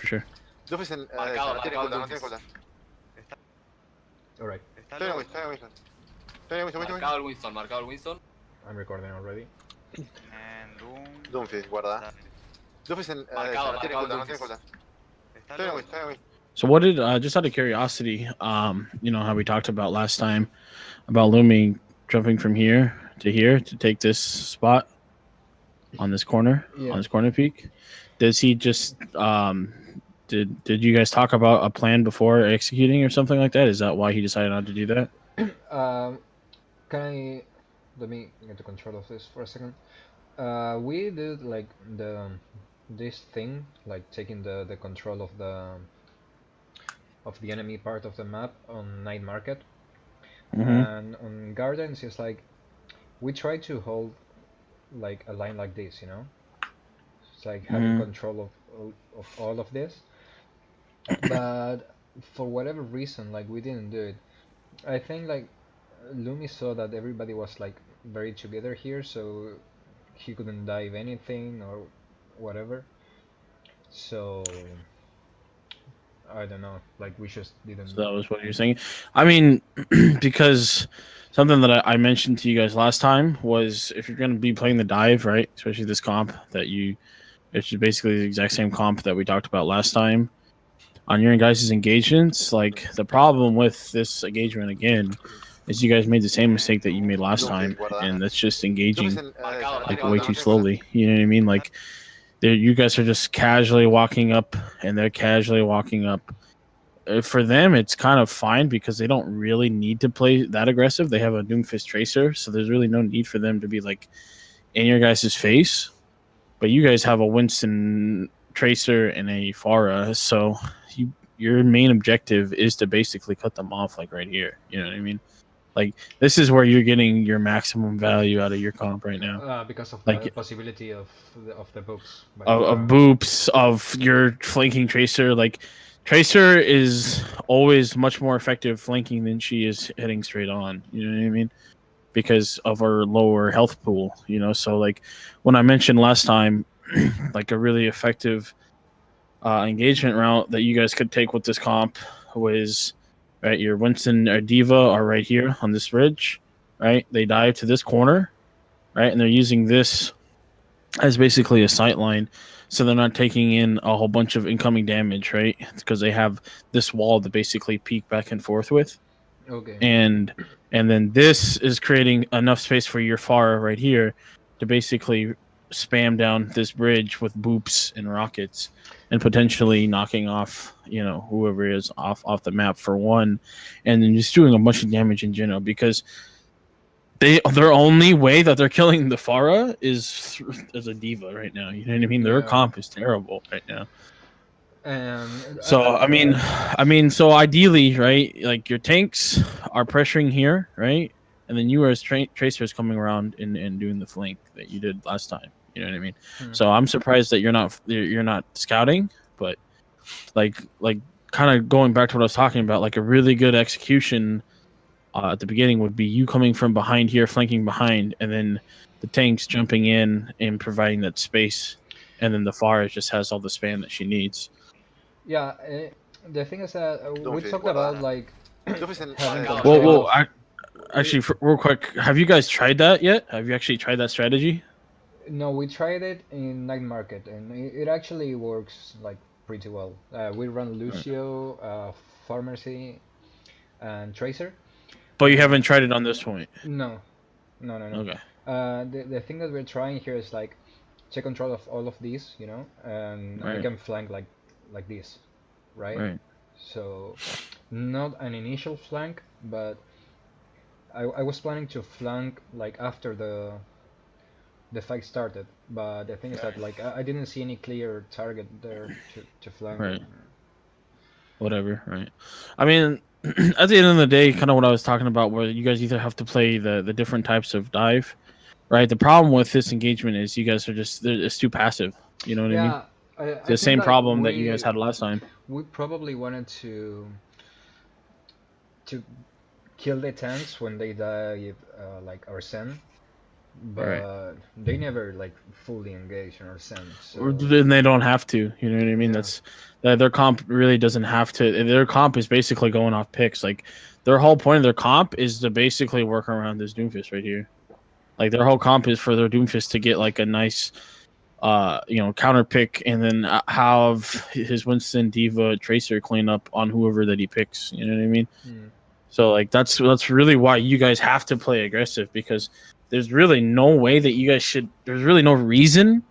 for sure. Duffy no tiene cooldown, no tiene cooldown. Alright. Estoy en Winston. Marcado el Winston, marcado el Winston. I'm recording already. Doomfist, guarda. Duffy no tiene cooldown, no tiene cooldown. Estoy en Winston. So what did just out of curiosity, you know how we talked about last time about Lumi jumping from here to take this spot on this corner, on this corner peak? Does he just did you guys talk about a plan before executing or something like that? Is that why he decided not to do that? Let me get the control of this for a second. We did like this thing, like taking the control of the enemy part of the map on Night Market. And on Gardens it's like we try to hold like a line like this, you know? It's like having control of all of this. But for whatever reason, like we didn't do it. I think like Lumi saw that everybody was like very together here, so he couldn't dive anything or whatever. So I don't know, like we just didn't. So that was what you're saying. I mean, because something that I mentioned to you guys last time was if you're going to be playing the dive, right, especially this comp it's basically the exact same comp that we talked about last time on your guys' engagements. Like the problem with this engagement again is you guys made the same mistake that you made last time, and that's just engaging like way too slowly. You know what I mean? Like you guys are just casually walking up, and they're casually walking up. For them, it's kind of fine because they don't really need to play that aggressive. They have a Doomfist Tracer, so there's really no need for them to be like in your guys' face. But you guys have a Winston Tracer and a Pharah, so your main objective is to basically cut them off like right here. You know what I mean? Like this is where you're getting your maximum value out of your comp right now. Because of like, the possibility of the boops. Of boops, of your flanking Tracer. Like Tracer is always much more effective flanking than she is hitting straight on. You know what I mean? Because of her lower health pool, you know. So like when I mentioned last time, like a really effective engagement route that you guys could take with this comp was right. Your Winston or Diva are right here on this bridge, right? They dive to this corner, right, and they're using this as basically a sight line, so they're not taking in a whole bunch of incoming damage, right? Because they have this wall to basically peek back and forth with. Okay. And then this is creating enough space for your Pharah right here to basically spam down this bridge with boops and rockets and potentially knocking off, you know, whoever is off the map for one, and then just doing a bunch of damage in general because their only way that they're killing the Pharah is as a Diva right now. You know what I mean? Their comp is terrible right now. So I mean, so ideally, right? Like your tanks are pressuring here, right? And then you as tracers coming around and doing the flank that you did last time. You know what I mean? So I'm surprised that you're not scouting, but like kind of going back to what I was talking about, like a really good execution at the beginning would be you coming from behind here, flanking behind, and then the tanks jumping in and providing that space, and then the Pharah just has all the span that she needs. Yeah, the thing is that we talked about like having well, actually, real quick, have you guys tried that yet? Have you actually tried that strategy? No, we tried it in Night Market, and it actually works like pretty well. We run Lucio, Pharmacy, and Tracer. But you haven't tried it on this point. No. Okay. The thing that we're trying here is like take control of all of these, you know, and we can flank like this, right? So not an initial flank, but I was planning to flank like after the fight started, but the thing is that like I didn't see any clear target there to flank. Right. Whatever. Right. I mean, at the end of the day, kind of what I was talking about, where you guys either have to play the different types of dive, right? The problem with this engagement is you guys are it's too passive. You know what I mean? It's the same problem that you guys had last time. We probably wanted to kill the tanks when they dive like Arsene, but they never like fully engage in our sense. So. And they don't have to. You know what I mean? Yeah. That's their comp really doesn't have to. Their comp is basically going off picks. Like their whole point of their comp is to basically work around this Doomfist right here. Like their whole comp is for their Doomfist to get like a nice, counter pick, and then have his Winston, D.Va, Tracer clean up on whoever that he picks. You know what I mean? So like that's really why you guys have to play aggressive, because there's really no way that you guys should. There's really no reason,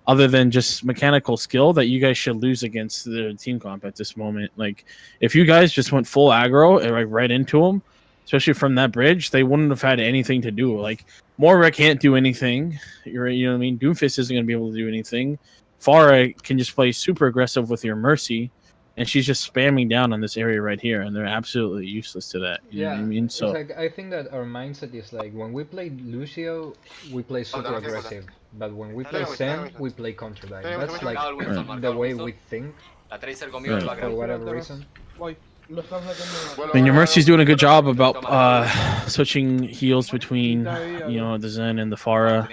other than just mechanical skill, that you guys should lose against the team comp at this moment. Like if you guys just went full aggro and like right into them, especially from that bridge, they wouldn't have had anything to do. Like Moira can't do anything. You know what I mean? Doomfist isn't going to be able to do anything. Pharah can just play super aggressive with your Mercy, and she's just spamming down on this area right here, and they're absolutely useless to that. You know what I mean? So it's like, I think that our mindset is like, when we play Lucio, we play super aggressive, but when we play Zen, we play counter dive. That's like the way we think, for whatever reason. I mean, your Mercy's doing a good job about switching heals between the Zen and the Pharah.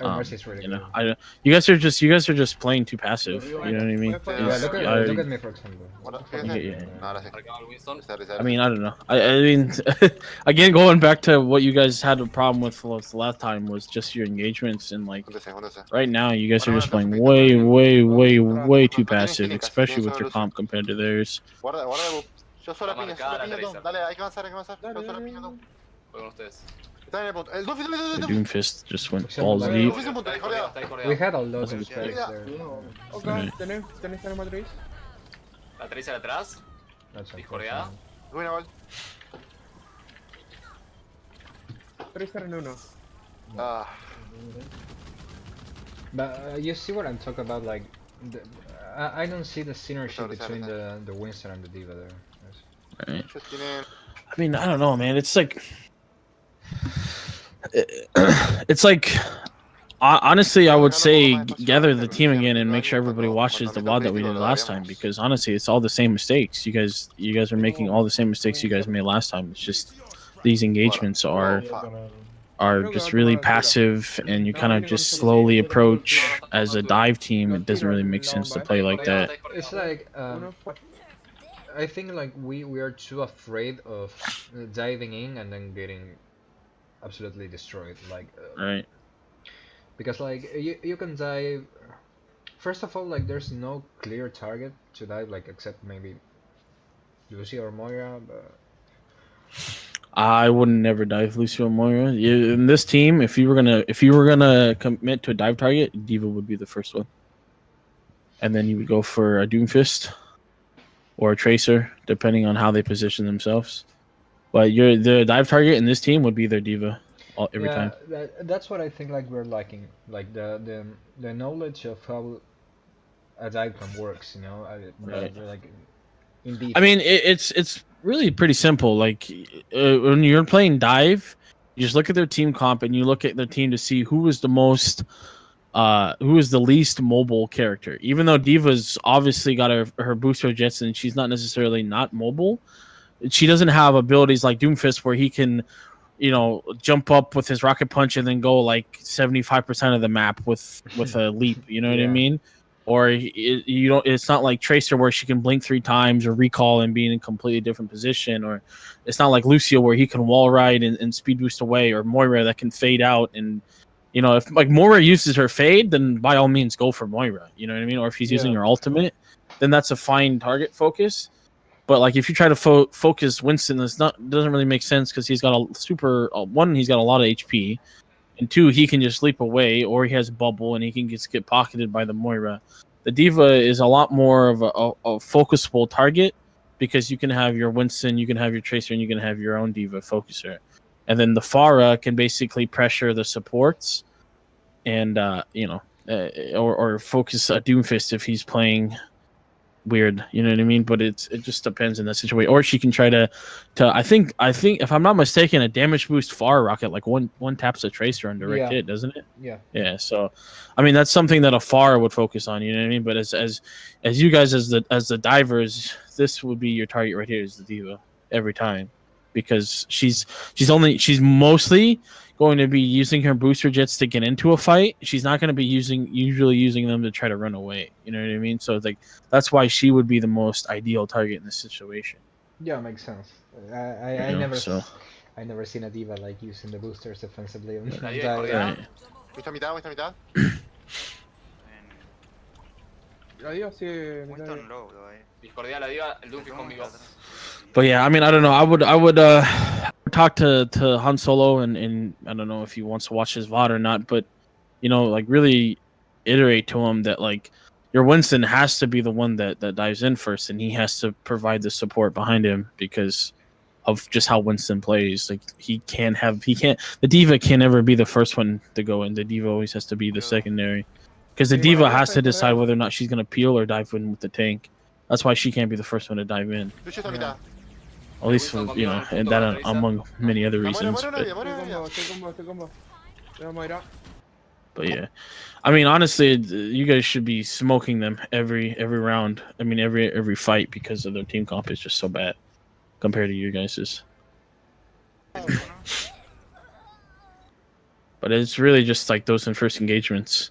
Mercy's really good. You guys are just playing too passive. You know what I mean? Look at me, for example. I mean, I don't know. I mean, again, going back to what you guys had a problem with the last time was just your engagements, and like right now, you guys are just playing way too passive, especially with your comp compared to theirs. Yo solo piña, dale, hay que avanzar, Yo solo piña, no. The Doomfist just went balls deep. We had a lot of spells there. Ok, ¿tenés la matriz? La Tracer atrás. Discordeada. Buena bol. Tracer en uno. But you see what I'm talking about? Like, I don't see the synergy between the Winston and the D.Va there. Right. I mean, I don't know, man. It's like, honestly, I would say gather the team again and make sure everybody watches the VOD that we did last time, because honestly, it's all the same mistakes. You guys are making all the same mistakes you guys made last time. It's just these engagements are just really passive, and you kind of just slowly approach as a dive team. It doesn't really make sense to play like that. It's like I think like we are too afraid of diving in and then getting absolutely destroyed, like right, because like you can dive. First of all, like there's no clear target to dive, like except maybe Lucio or Moira, but I wouldn't never dive Lucio or Moira. In this team, if you were gonna commit to a dive target, D.Va would be the first one, and then you would go for a Doomfist or a Tracer, depending on how they position themselves. But the dive target in this team would be their D.Va every time. That's what I think. Like we're lacking, like the knowledge of how a dive can works. You know, right. Like indeed. I mean, it's really pretty simple. Like when you're playing dive, you just look at their team comp and you look at their team to see who is the least mobile character. Even though D.Va's obviously got her booster jets and she's not necessarily not mobile, she doesn't have abilities like Doomfist where he can, jump up with his rocket punch and then go like 75% of the map with a leap. You know what I mean? Or it's not like Tracer where she can blink 3 times or recall and be in a completely different position. Or it's not like Lucio where he can wall ride and speed boost away, or Moira that can fade out. And if like Moira uses her fade, then by all means go for Moira. You know what I mean? Or if he's using her ultimate, then that's a fine target focus. But like if you try to focus Winston, doesn't really make sense, because he's got he's got a lot of HP, and 2, he can just leap away, or he has bubble and he can just get pocketed by the Moira. The D.Va is a lot more of a focusable target, because you can have your Winston, you can have your Tracer, and you can have your own D.Va focuser. And then the Pharah can basically pressure the supports and, or focus a Doomfist if he's playing weird. You know what I mean? But it just depends in that situation. Or she can try to I think if I'm not mistaken, a damage boost Pharah rocket, like one taps a Tracer on direct hit, doesn't it? Yeah. So, I mean, that's something that a Pharah would focus on. You know what I mean? But as you guys as the divers, this would be your target right here, is the D.Va every time. because she's mostly going to be using her booster jets to get into a fight. She's not going to be usually using them to try to run away. You know what I mean? So it's like that's why she would be the most ideal target in this situation. Yeah, makes sense. I never seen a diva like using the boosters defensively. Right. Está mitad, está mitad. La diva sigue. Winston low though, Discordia la diva, el Doomfist conmigo. But yeah, I mean, I don't know. I would talk to Han Solo and I don't know if he wants to watch his VOD or not, but you know, like really iterate to him that like your Winston has to be the one that dives in first, and he has to provide the support behind him because of just how Winston plays. Like the diva can't ever be the first one to go in. The diva always has to be the secondary. Because the diva has to decide whether or not she's gonna peel or dive in with the tank. That's why she can't be the first one to dive in. Yeah. At least for, you know, and that among many other reasons. But yeah, I mean, honestly, you guys should be smoking them every round. I mean, every fight because of their team comp is just so bad compared to you guys's. But it's really just like those in first engagements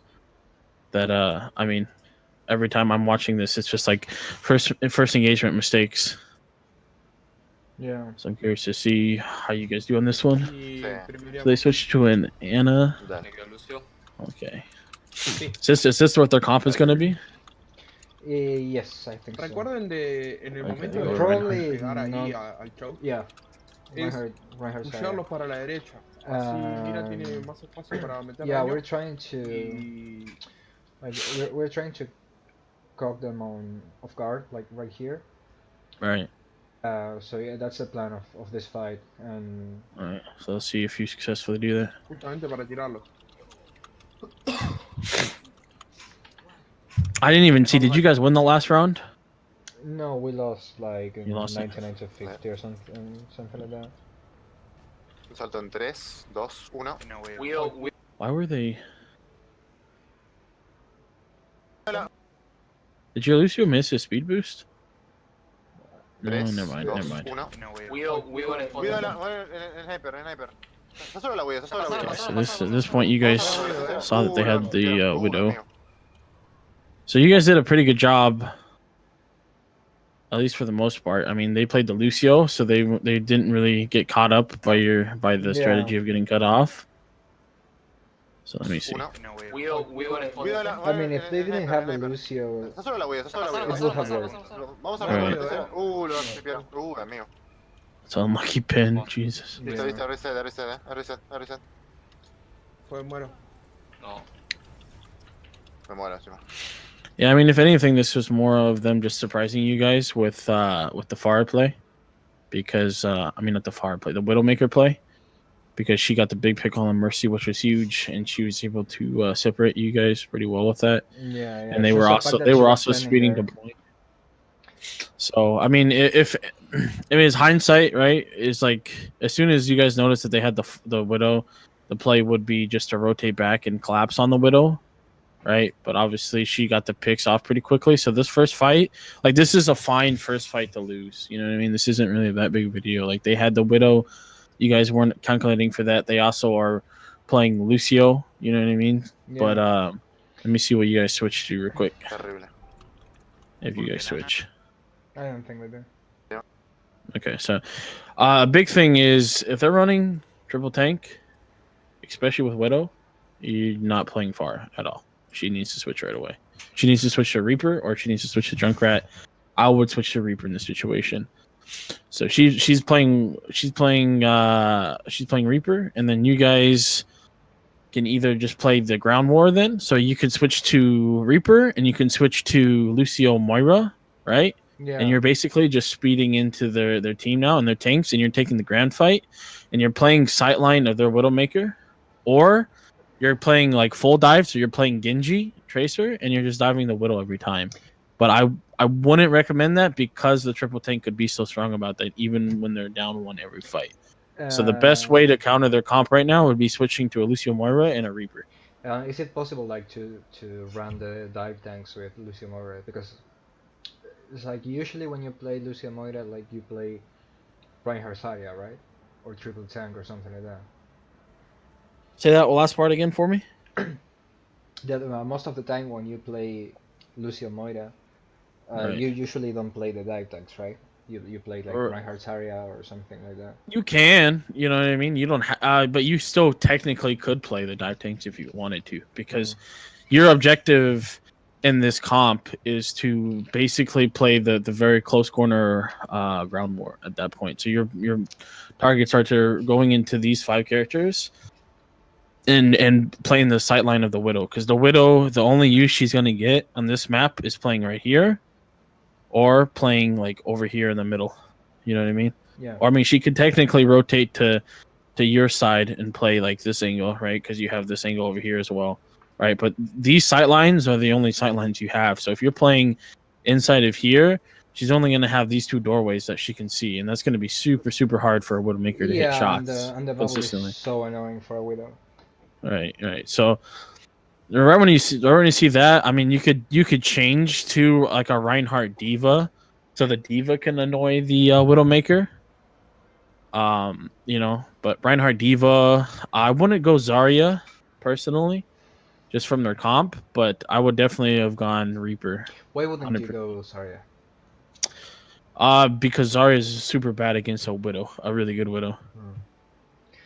that I mean, every time I'm watching this, it's just like first engagement mistakes. Yeah. So I'm curious to see how you guys do on this one. So they switched to an Ana. Okay. Is this what their comp is going to be? Yes, I think so. Recuerden en el momento de Probably pegar ahí al choke. Yeah. Es pusharlos para la derecha. Así Mira tiene más espacio para meter yeah, daño. we're trying to like we're trying to caught them on off guard, like right here. Right. So yeah, that's the plan of this fight, and Alright, so let's see if you successfully do that. Justamente para tirarlos. I didn't even see. Did you guys win the last round? no, we lost like You lost it. 99 to 50 or something like that. Un salto en 3, 2, 1. No way. Why were they? Did your Lucio miss his speed boost? No, 3, never mind. 2, Never mind. 1. No way. Cuido en el fondo. Cuidado en sniper, en sniper. Está solo la Wii, está solo la Okay, Wii. so at this point, you guys saw that they had the Widow. So you guys did a pretty good job, at least for the most part. I mean, they played the Lucio, so they didn't really get caught up by the strategy of getting cut off. So let me see. No way. Cuido en el fondo. I mean, if they didn't have the Lucio, Está solo la Wii, está solo la it Wii. would have worked. Vamos a Alright. ver. Lo vas a tripear. Amigo. It's an unlucky pin. Jesus. Listo, listo, reset. Pues muero. No. Me muero encima. Yeah, I mean, if anything, this was more of them just surprising you guys with the Pharah play, because I mean, not the Pharah play, the Widowmaker play, because she got the big pick on Mercy, which was huge, and she was able to separate you guys pretty well with that. Yeah. And they were also speeding to point. So I mean, if it's hindsight, right? Is like as soon as you guys noticed that they had the Widow, the play would be just to rotate back and collapse on the Widow, right? But obviously she got the picks off pretty quickly. So this first fight, like this is a fine first fight to lose. You know what I mean? This isn't really that big of a deal. Like they had the Widow, you guys weren't calculating for that. They also are playing Lucio. You know what I mean? Yeah. But let me see what you guys switch to real quick. Terrible. If you guys switch. I don't think they do. Okay, so a big thing is if they're running triple tank, especially with Widow, you're not playing Pharah at all. She needs to switch right away. She needs to switch to Reaper or she needs to switch to Junkrat. I would switch to Reaper in this situation. So she's playing Reaper, and then you guys can either just play the ground war then. So you could switch to Reaper and you can switch to Lucio Moira, right? Yeah. And you're basically just speeding into their team now and their tanks, and you're taking the grand fight, and you're playing sightline of their Widowmaker, or you're playing like full dive, so you're playing Genji Tracer, and you're just diving the Widow every time. But I wouldn't recommend that because the triple tank could be so strong about that, even when they're down one every fight. So the best way to counter their comp right now would be switching to a Lucio Moira and a Reaper. Is it possible like to run the dive tanks with Lucio Moira? Because it's like usually when you play Lucio Moira, like you play Reinhardt Saria, right? Or triple tank or something like that. Say that last part again for me. That most of the time when you play Lucio Moira, Right. you usually don't play the dive tanks, right? You play like Or- Reinhardt Saria or something like that. You can, you know what I mean. You don't, but you still technically could play the dive tanks if you wanted to, because your objective in this comp is to basically play the very close corner ground war at that point. So your targets are to going into these 5 characters and playing the sight line of the Widow, because the Widow, the only use she's gonna get on this map is playing right here, or playing like over here in the middle. You know what I mean? Yeah. Or I mean, she could technically rotate to your side and play like this angle, right? Because you have this angle over here as well, right? But these sight lines are the only sight lines you have. So if you're playing inside of here, she's only going to have these 2 doorways that she can see, and that's going to be super, super hard for a Widowmaker to hit shots and the bubble consistently. is so annoying for a Widow. Right. So right when you see that, I mean, you could change to like a Reinhardt Diva, so the Diva can annoy the Widowmaker. But Reinhardt Diva, I wouldn't go Zarya personally, just from their comp, but I would definitely have gone Reaper. Why wouldn't 100%. you go Saria? Because Zarya is super bad against a Widow, a really good Widow.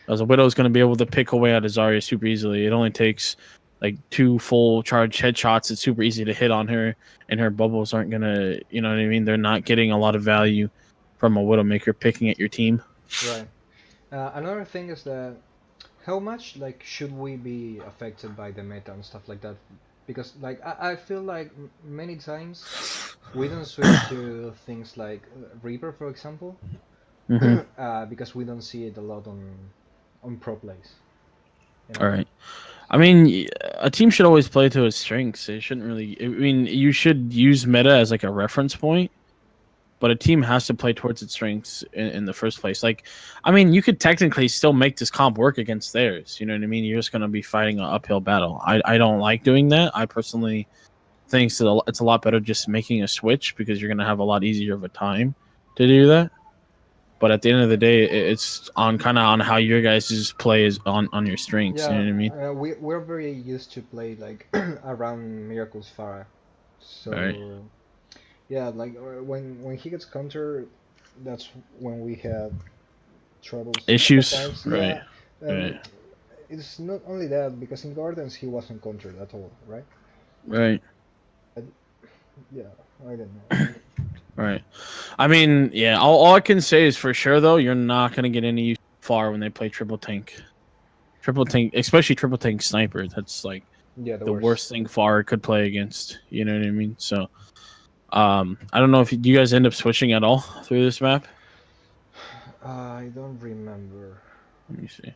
As a Widow is going to be able to pick away out of Zarya super easily. It only takes like 2 full charge headshots. It's super easy to hit on her, and her bubbles aren't going to, you know what I mean? They're not getting a lot of value from a Widowmaker picking at your team. Right. Another thing is that how much like should we be affected by the meta and stuff like that? Because like I feel like many times we don't switch to things like Reaper, for example, because we don't see it a lot on pro plays. You know? All right. I mean, a team should always play to its strengths. It shouldn't really. I mean, you should use meta as like a reference point, but a team has to play towards its strengths in the first place. Like, I mean, you could technically still make this comp work against theirs. You know what I mean? You're just going to be fighting an uphill battle. I don't like doing that. I personally think it's a lot better just making a switch, because you're going to have a lot easier of a time to do that. But at the end of the day, it's on how your guys' play is on your strengths. Yeah, You know what I mean? we're very used to play like around Miracle's Farah, so Right. yeah, like when he gets counter, that's when we have troubles. Issues. Sometimes. Right. Yeah, and Right. it's not only that, because in Gardens he wasn't countered at all, right? Right. Yeah, I don't know. Right. I mean, yeah, all I can say is for sure, though, you're not going to get any use far when they play triple tank. Triple tank, especially triple tank sniper. That's like Yeah, the worst thing far could play against. You know what I mean? So, I don't know if you guys end up switching at all through this map. I don't remember. Let me see.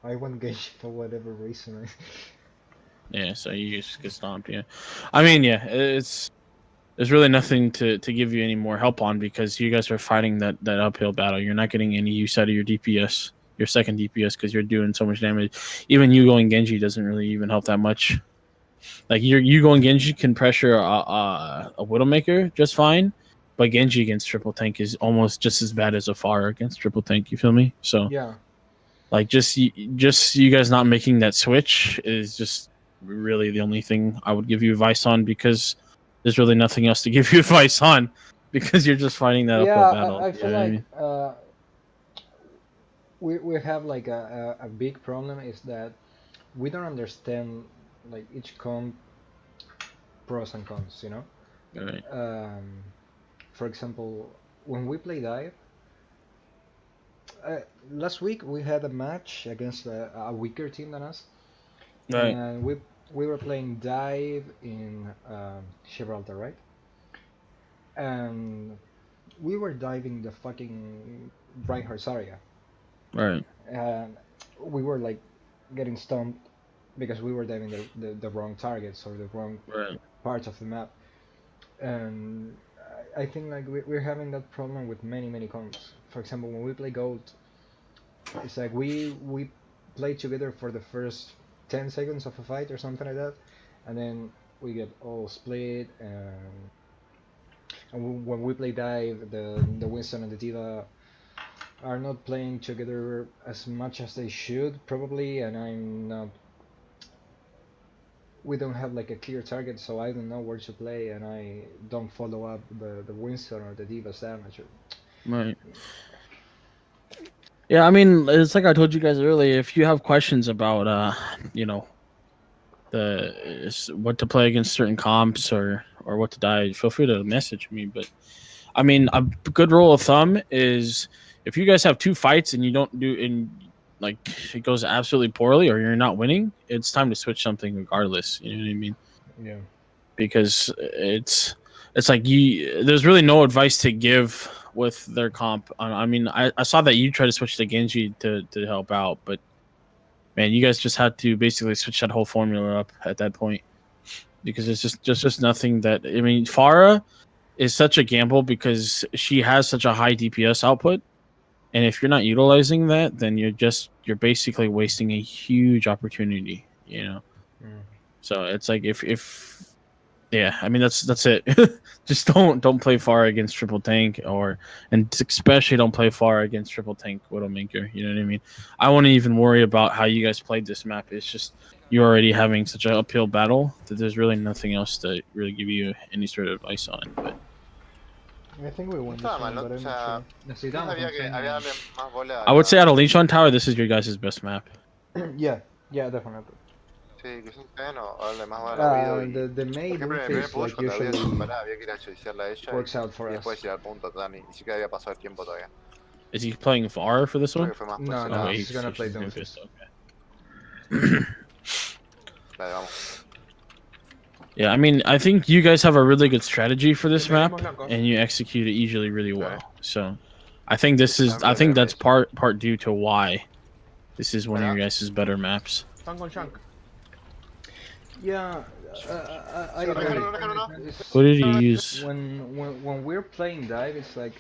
I went Genji for whatever reason. Yeah, so you just get stomped. Yeah, I mean, yeah, there's really nothing to give you any more help on, because you guys are fighting that uphill battle. You're not getting any use out of your DPS, your second DPS, because you're doing so much damage. Even you going Genji doesn't really even help that much. Like you going Genji can pressure a Widowmaker just fine, but Genji against triple tank is almost just as bad as a Pharah against triple tank. You feel me? So Yeah. like just you guys not making that switch is just really the only thing I would give you advice on, because there's really nothing else to give you advice on, because you're just fighting that uphill battle. I feel you know like what I mean? we have like a big problem is that we don't understand like each comp pros and cons, you know? Right. For example, when we play dive, last week we had a match against a weaker team than us, Right. and we were playing dive in Gibraltar, right? And we were diving the fucking Reinhardt Saria, Right. and we were like getting stumped because we were diving the wrong targets or the wrong Right. parts of the map. And I think like we're having that problem with many comps. For example, when we play Gold, it's like we play together for the first 10 seconds of a fight or something like that, and then we get all split, and when we play dive, the Winston and the Diva are not playing together as much as they should probably, and I'm not. We don't have like a clear target, so I don't know where to play, and I don't follow up the Winston or the Diva's damage. Right. Yeah, I mean, it's like I told you guys earlier. If you have questions about, you know, what to play against certain comps or what to die, feel free to message me. But I mean, a good rule of thumb is if you guys have 2 fights and you don't do in like it goes absolutely poorly or you're not winning, it's time to switch something regardless. You know what I mean? Yeah. Because it's like there's really no advice to give with their comp. I mean, I saw that you tried to switch to Genji to help out, but man, you guys just had to basically switch that whole formula up at that point because it's just nothing that. I mean, Pharah is such a gamble because she has such a high DPS output, and if you're not utilizing that, then you're basically wasting a huge opportunity. You know, so it's like if yeah, I mean that's it. Just don't play Pharah against triple tank and especially don't play Pharah against triple tank Widowmaker. You know what I mean? I wouldn't even worry about how you guys played this map. It's just you're already having such an uphill battle that there's really nothing else to really give you any sort of advice on. But I think we won this Estaba one, mal, but ¿no? O I'm sea, not Necesitamos había que darle más bola I would say out of Leechon Tower, this is your guys' best map. sure. Yeah, definitely. Sí, que es un o darle más bola al Guido. The main Por ejemplo, en el Luffy primer is push, like cuando Guido se usually paraba, había que ir a codiciarla a ella works out for y us. después ir al punto, ni siquiera había pasado el tiempo todavía. Is he playing Pharah for this Creo one? que fue más No, por no, eso. he's gonna play Doomfist. Doomfist. Okay. Dale, vamos. Yeah, I mean, I think you guys have a really good strategy for this map, and you execute it usually really well. So, I think that's part due to why this is one of your guys' better maps. Están con Shank. Yeah, I Sí, agree. no. It's- What did you use? when we're playing dive, it's like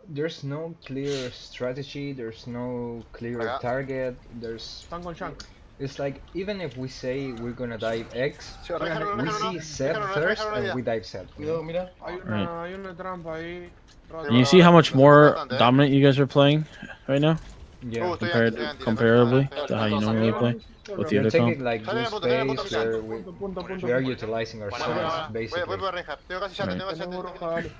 there's no clear strategy, there's no clear Acá. target, there's Están con Shank. it's like even if we say we're gonna dive X, Sí, we see Zed first and we dive Zed. Cuidado, mira. Right. Hay una trampa ahí. And you see how much more dominant you guys are playing right now, Yeah. comparably to how you normally play with the We're other taking comp. like good space where we are utilizing our Voy, science basically. voy por Reinhardt. Tengo casi ya, Right. tengo casi ya. Tenemos roja, dale.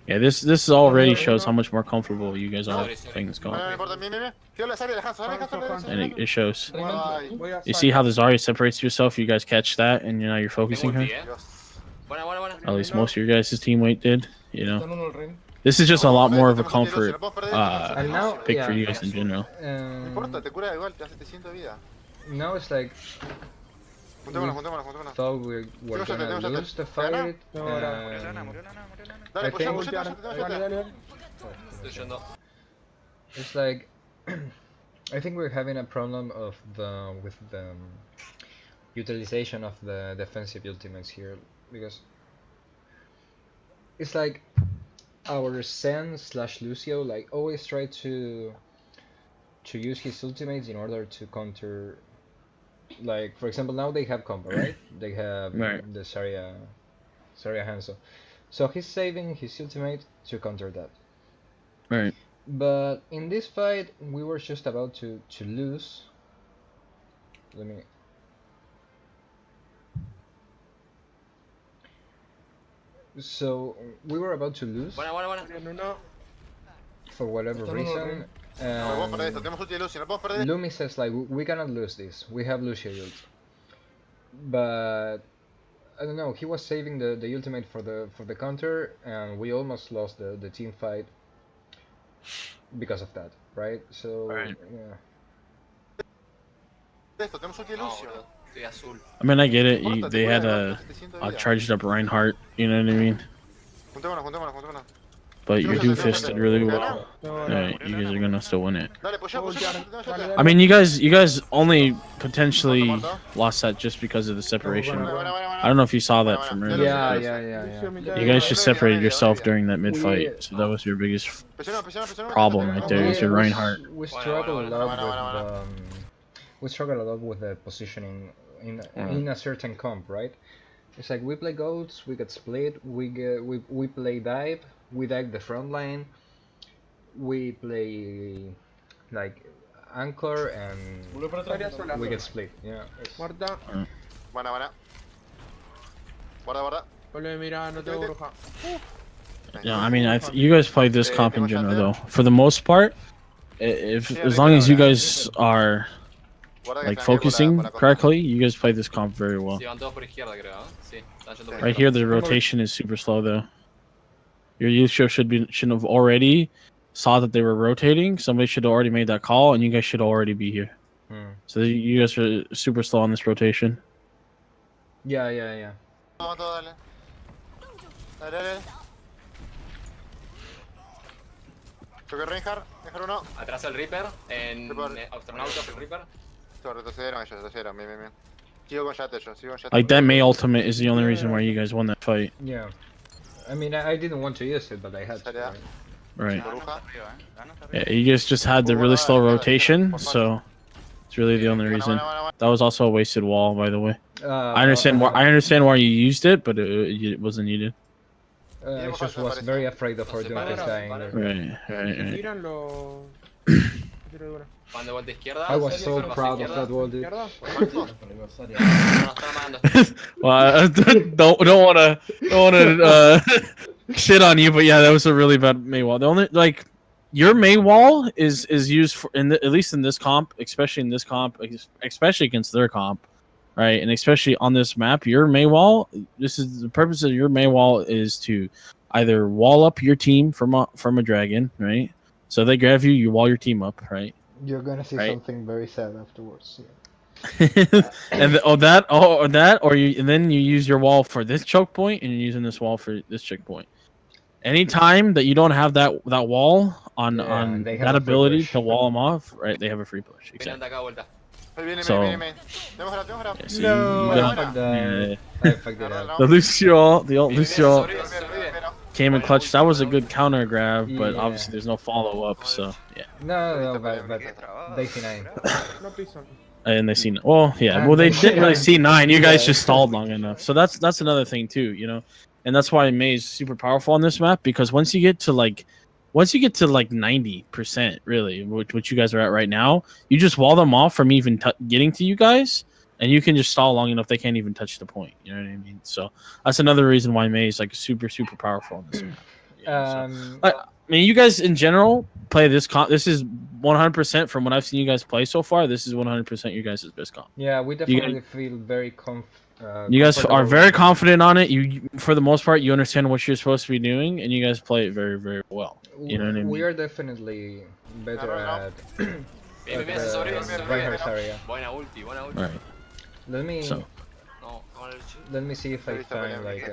Yeah, this already shows how much more comfortable you guys are playing this comp, No importa, mire. Tírale, sale, deja, and it shows. Ay, Voy a You see how the Zarya separates yourself? You guys catch that, and now you're focusing her. Dios. Buena. At least most of your guys' team weight did. You know, this is just a lot more of a comfort And now, pick for you guys in general. No importa, te cura igual, te da 700 de vida. now it's like Juntémonos. thought we were gonna lose the fight. No, Dale, I pushate, think- pushate. Estoy yendo. It's like I think we're having a problem with the utilization of the defensive ultimates here because it's like our Zen / Lucio like always try to use his ultimates in order to counter. Like for example, now they have combo, right? They have Right. the Zarya Hanzo, so he's saving his ultimate to counter that. Right. But in this fight, we were just about to lose. Let me. So we were about to lose Buena. for whatever reason. No podemos perder esto, tenemos ulti de Lucy, no podemos perder. Lumi says like we cannot lose this. We have Lucio ult. But I don't know. He was saving the ultimate for the counter, and we almost lost the team fight because of that, right? So Right. yeah. Esto, tenemos ulti de No, Lucio. boludo. Estoy azul. I mean, I get it. No importa, They te had cura, a 700 de vida. charged up Reinhardt. You know what I mean? Juntémonos. But your Doomfist did really well. No, Alright, you guys are gonna still win it. Dale, pushate. I mean, you guys only potentially lost that just because of the separation. I don't know if you saw that from earlier. Yeah. You guys just separated yourself during that mid fight, so that was your biggest problem right there. Is your Reinhardt. We struggle a lot with the positioning in a certain comp, right? It's like we play goats, we get split, we play dive, we dive the front line, we play like anchor, and Área sola. we get split. Yeah. Muerta. Buena, buena. Guarda, guarda. Ole, mira, no tengo bruja. Yeah, I mean, you guys play this comp in general, though. For the most part, if as long as you guys are Guarda que like están aquí focusing por la costa. correctly, you guys play this comp very well. Sí, van todos por izquierda, creo, ¿eh? Sí, están yendo por Right izquierda. here, the rotation is super slow, though. Your youth show shouldn't have already saw that they were rotating. Somebody should have already made that call, and you guys should already be here. So you guys are super slow on this rotation. Yeah. Vamos todos, dale. Dale, dale. Choque Reinhardt, Reinhardt 1. Atrás el Reaper, en Reaper. Astronautas el Reaper. Retrocedieron ellos, retrocedieron, bien, bien, bien. Sigo con Yate yo, sigo con Yate. Like that May ultimate is the only reason why you guys won that fight. Yeah. I mean, I didn't want to use it, but I had to. Sale A. Right. Bruja. Yeah, you guys just had the really slow rotation, so it's really the only Buena, reason. buena, buena, buena. That was also a wasted wall, by the way. I understand why you used it, but it wasn't needed. I just was very afraid of our Doomfist dying there. Right. Tiran los. Tiro de una. Van de vuelta izquierda. I was so Van hacia proud of izquierda. that wall, dude. ¿Izquierda? No, están amando. Well, I don't wanna shit on you, but yeah, that was a really bad May wall. The only like your May wall is used for at least in this comp, especially in this comp, especially against their comp, right? And especially on this map, your May wall. This is the purpose of your May wall is to either wall up your team from a dragon, right? So they grab you, you wall your team up, right? You're gonna see Right. something very sad afterwards. And then you use your wall for this choke point, and you're using this wall for this choke point. Anytime that you don't have that wall on they have that a free ability push. to wall them off, right? They have a free push. Vienen Exactly. de acá vuelta. Ahí viene, So- viene. Tenemos grab. Yeah, so No. you I got- fucked that. yeah. I fucked it up. The Lucio, the old Viene, Lucio viene, sobrevive. came in clutch. That was a good counter grab, but Yeah. obviously there's no follow up. So yeah, No, but they C9. No pisan. and they seen well, yeah. Well, they didn't really see 9. You guys just stalled long enough. So that's another thing too, you know. And that's why May is super powerful on this map, because once you get to like 90%, really, which you guys are at right now, you just wall them off from even getting to you guys, and you can just stall long enough they can't even touch the point. You know what I mean? So that's another reason why May is like super powerful on this map. Yeah, so- I mean, you guys in general play this comp. This is 100% from what I've seen you guys play so far. This is 100% you guys' best comp. Yeah, we definitely feel very You guys are comfortable very with it. confident on it. You, for the most part, you understand what you're supposed to be doing, and you guys play it very well. You know what I mean? We are definitely better at Bien, sobrevive, sobrevive. Reinhardt's area. Buena ulti, buena ulti. Right. Let me So No, vamos a ver el let me see if I Ahorita find peleamos. like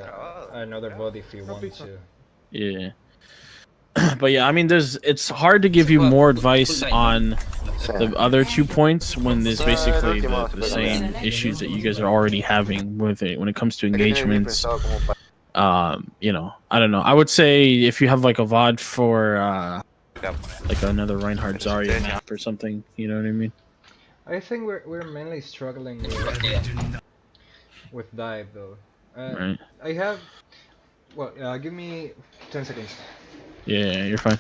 another body if you want to. yeah. But yeah, I mean, it's hard to give you more advice on the other 2 points when there's basically the same issues that you guys are already having with it when it comes to engagements. You know, I don't know. I would say if you have like a VOD for like another Reinhardt Zarya map or something, you know what I mean? I think we're mainly struggling with dive though. Right. I have give me 10 seconds. Yeah, you're fine.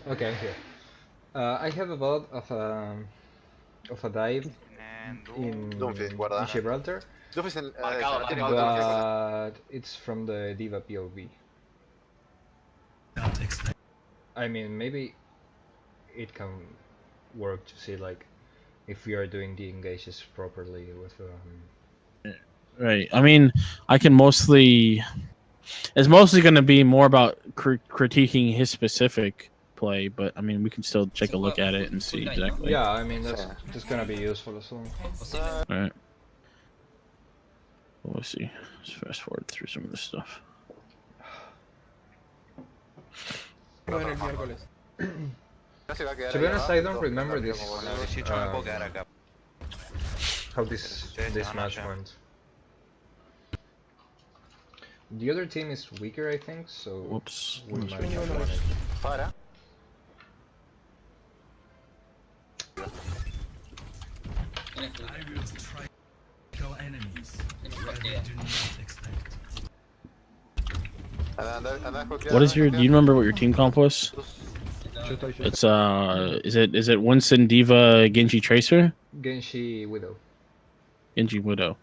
Okay, I'm here. I have a VOD of a dive in Doomfist, guarda. Gibraltar, Doomfist en... Marcado, tiene marcado. but it's from the Diva POV. I mean, maybe it can work to see like if we are doing the engages properly with. Right. I mean, I can mostly. It's mostly going to be more about critiquing his specific play, but I mean, we can still take a look at it and see exactly. Yeah, I mean that's just gonna be useful as well. All right. Well, let's see. Let's fast forward through some of this stuff. Lo ven el miércoles. To be honest, I don't remember this. How this match went. The other team is weaker, I think, so. Whoops. We might have No. won it. Para. What is your? Do you remember what your team comp was? It's is it Winston, Diva, Genji, Tracer? Genji, Widow. Genji, Widow.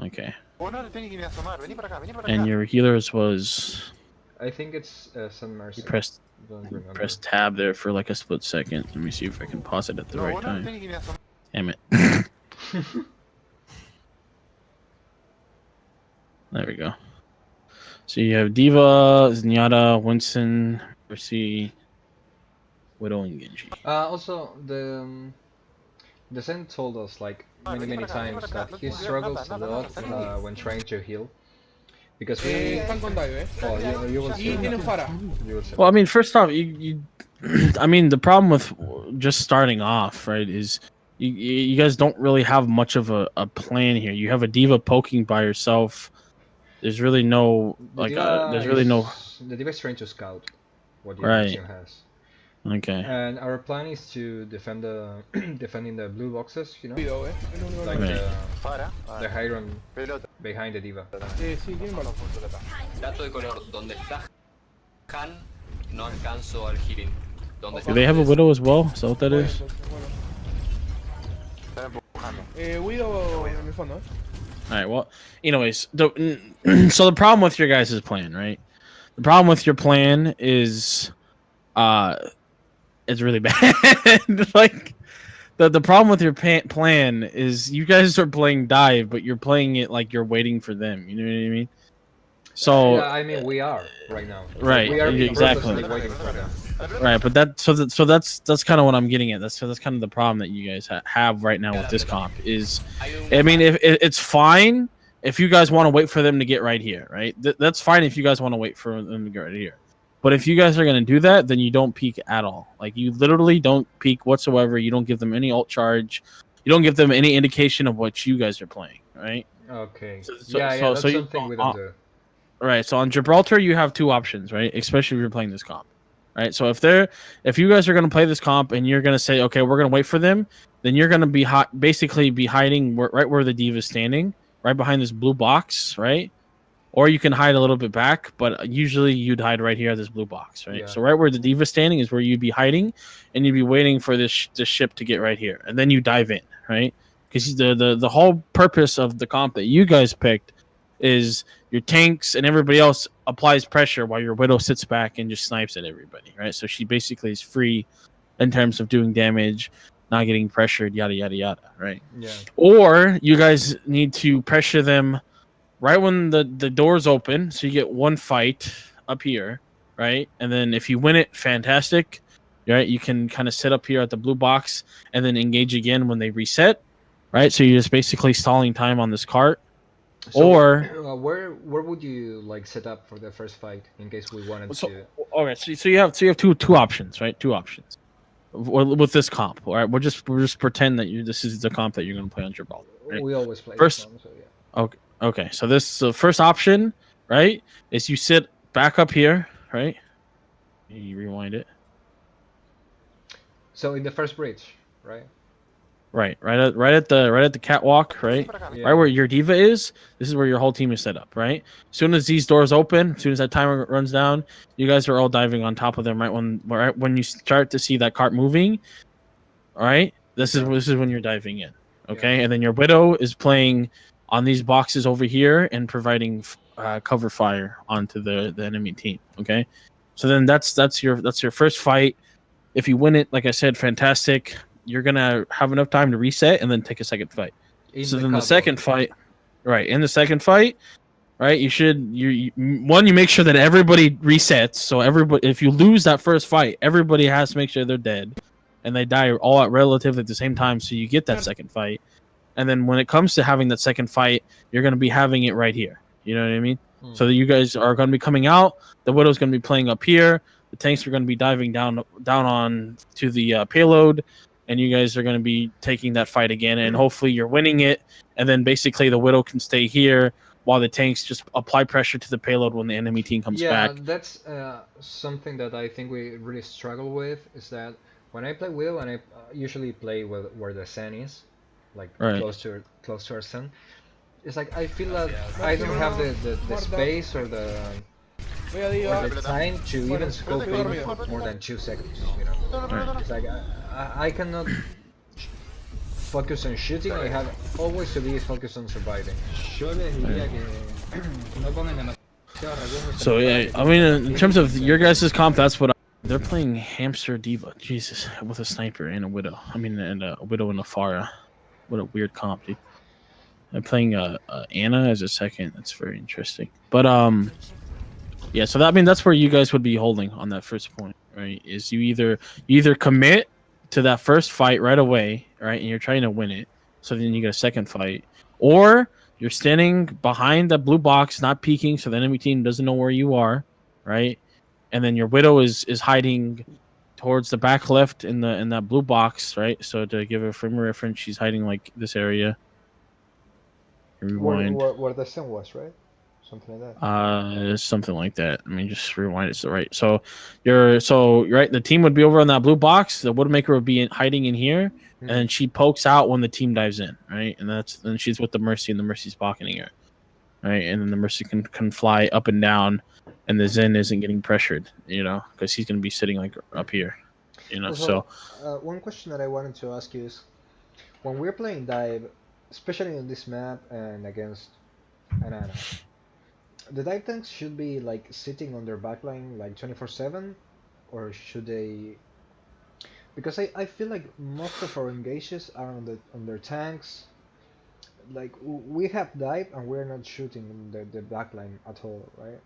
Okay. Vos no te tenés que ni asomar, vení para acá, vení para acá. And your healers was. I think it's Sun Mercy. You press Don't remember. press tab there for like a split second. Let me see if I can pause it at the No, right vos no te time. tenés que ni asomar. Damn it. There we go. So you have Diva, Zenyatta, Winston, Mercy, Widow, and Genji. Also, the Zen told us like many times that he struggles a lot when trying to heal. Because we Están con dive, oh, you will Y see. tienen Fara. You will see. Well, I mean, first off, you I mean, the problem with just starting off, right, is you guys don't really have much of a plan here. You have a Diva poking by herself. There's really no The Diva there's really no. The Diva is trying to scout what the Right. other team has. Okay. And our plan is to defend defending the blue boxes, you know, Cuidado, Es lo único que like Right. Para. the Hyron Pelota. behind the Diva. Sí, tienen balón. Dato de color, donde está Han, no alcanzo al healing. Donde Do they have a Widow as well? Is that what that Bueno, is? entonces, bueno. Está empujando. Widow en el fondo, All right. Well, anyways, so the problem with your guys' plan, right? The problem with your plan is, it's really bad. Like, the problem with your plan is you guys are playing dive, but you're playing it like you're waiting for them. You know what I mean? So Yeah, I mean we are right now. Right, We are exactly. purposely waiting for them. right, but that's kind of what I'm getting at. That's kind of the problem that you guys have right now with this comp is. I mean, if it's fine if you guys want to wait for them to get right here, right? That's fine if you guys want to wait for them to get right here. But if you guys are going to do that, then you don't peek at all. Like, you literally don't peek whatsoever. You don't give them any ult charge. You don't give them any indication of what you guys are playing, right? Okay. So- That's so you- something we don't do. Right. So on Gibraltar, you have two options, right? Especially if you're playing this comp, right? So if you guys are going to play this comp and you're going to say, okay, we're going to wait for them, then you're going to be basically be hiding right where the Diva is standing, right behind this blue box, right? Or you can hide a little bit back, but usually you'd hide right here at this blue box, right? Yeah. So right where the Diva is standing is where you'd be hiding, and you'd be waiting for this ship to get right here, and then you dive in, right? Because the whole purpose of the comp that you guys picked is your tanks and everybody else applies pressure while your Widow sits back and just snipes at everybody, right? So she basically is free in terms of doing damage, not getting pressured, yada yada yada, right? Yeah. Or you guys need to pressure them right when the doors open, so you get one fight up here, right? And then if you win it, fantastic, right? You can kind of sit up here at the blue box and then engage again when they reset, right? So you're just basically stalling time on this cart. So, Or where would you like set up for the first fight in case we wanted so to? okay, so you have two options, right? Two options with this comp. All right, we'll just pretend that this is the comp that you're going to play on Gibraltar. Right? We always play First- this one, so yeah. Okay, so this first option, right, is you sit back up here, right? You rewind it. So in the first bridge, right? Right at the catwalk, right? Yeah. Right where your Diva is, this is where your whole team is set up, right? As soon as these doors open, as soon as that timer runs down, you guys are all diving on top of them right when you start to see that cart moving. All right? This is when you're diving in. Okay? Yeah. And then your Widow is playing on these boxes over here and providing cover fire onto the enemy team, okay? So then that's your first fight. If you win it, like I said, fantastic. you're gonna have enough time to reset and then take a second fight. So then the second fight, right? In the second fight, right? You make sure that everybody resets. So everybody, if you lose that first fight, everybody has to make sure they're dead, and they die all at relatively at the same time. So you get that second fight, and then when it comes to having that second fight, you're gonna be having it right here. You know what I mean? So that you guys are gonna be coming out. The Widow's gonna be playing up here. The tanks are gonna be diving down on to the payload. And you guys are going to be taking that fight again, and hopefully you're winning it. And then basically the Widow can stay here while the tanks just apply pressure to the payload when the enemy team comes back. Yeah, that's something that I think we really struggle with, is that when I play Widow, and I usually play where the sun is, like close to our sun, it's like I feel that I don't have the space or the time to even scope in more than 2 seconds, you know? It's like I cannot focus on shooting, I have always to be focused on surviving. So yeah, I mean, in terms of your guys' comp, that's what they're playing. Hamster D.Va, Jesus, with a sniper and a Widow. I mean, and a Widow and a Pharah. What a weird comp, dude. I'm playing Ana as a second. That's very interesting. But yeah, so that's where you guys would be holding on that first point, right? Is you either commit to that first fight right away, right, and you're trying to win it, so then you get a second fight, or you're standing behind the blue box, not peeking, so the enemy team doesn't know where you are, right? And then your Widow is hiding towards the back left in that blue box, right? So to give a frame of reference, she's hiding like this area. Rewind. Where the sun was, right? Something like that. Something like that. I mean, just rewind it. So right. So you're right. The team would be over on that blue box. The Widowmaker would be hiding in here, and then she pokes out when the team dives in, right? And then she's with the Mercy, and the Mercy's pocketing her, right? And then the Mercy can fly up and down, and the Zen isn't getting pressured, you know, because he's gonna be sitting like up here, you know. Also, one question that I wanted to ask you is, when we're playing dive, especially on this map and against Ana, the dive tanks should be like sitting on their backline like 24/7, or should they? Because I feel like most of our engages are on their tanks. Like we have dive and we're not shooting the backline at all, right?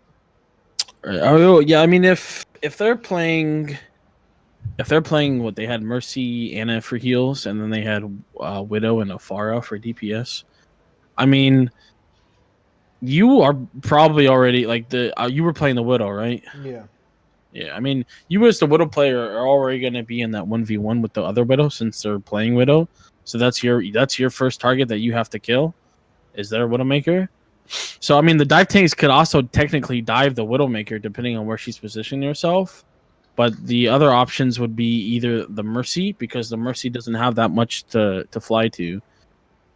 Oh yeah, I mean if they're playing what they had, Mercy, Ana for heals, and then they had Widow and a Pharah for DPS. I mean, you are probably already like you were playing the Widow, right? Yeah. Yeah, I mean, you as the Widow player are already going to be in that 1v1 with the other Widow since they're playing Widow. So that's your first target that you have to kill, is their Widowmaker. So I mean, the dive tanks could also technically dive the Widowmaker depending on where she's positioning herself. But the other options would be either the Mercy, because the Mercy doesn't have that much to fly to.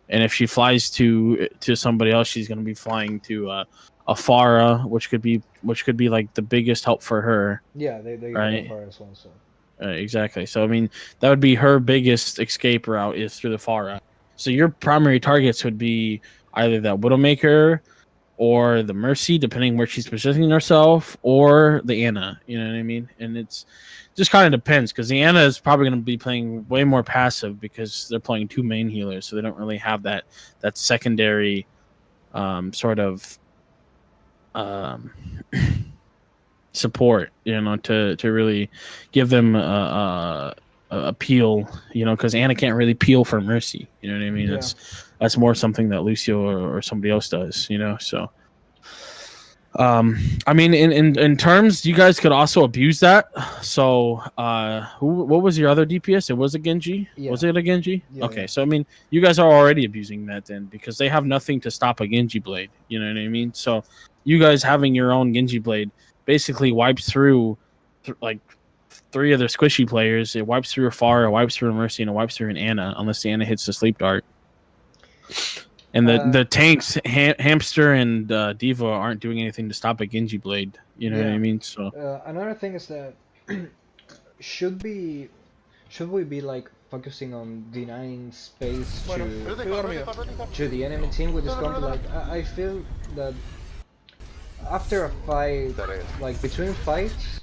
And if she flies to somebody else, she's going to be flying to a Pharah, which could be like the biggest help for her. Yeah, they right? Pharah as well, so. Exactly. So I mean, that would be her biggest escape route, is through the Pharah. So your primary targets would be either that Widowmaker or the Mercy, depending where she's positioning herself, or the Ana. You know what I mean? And it's just kind of depends, because the Ana is probably going to be playing way more passive because they're playing 2 main healers, so they don't really have that secondary sort of support, you know, to really give them a peel, you know, because Ana can't really peel for Mercy. You know what I mean? Yeah. That's more something that Lucio or somebody else does, you know. So I mean, in terms, you guys could also abuse that. So what was your other DPS? It was a Genji? Yeah. Was it a Genji? Yeah, okay, yeah. so I mean, you guys are already abusing that then, because they have nothing to stop a Genji blade, you know what I mean? So you guys having your own Genji blade basically wipes through like 3 of their squishy players. It wipes through a Pharah, it wipes through a Mercy, and it wipes through an Ana, unless the Ana hits the sleep dart. And the tanks, Hamster and D.Va, aren't doing anything to stop a Genji blade. You know what I mean? So another thing is that should we be like focusing on denying space to the enemy team with this comp? Like I feel that after a fight, like between fights,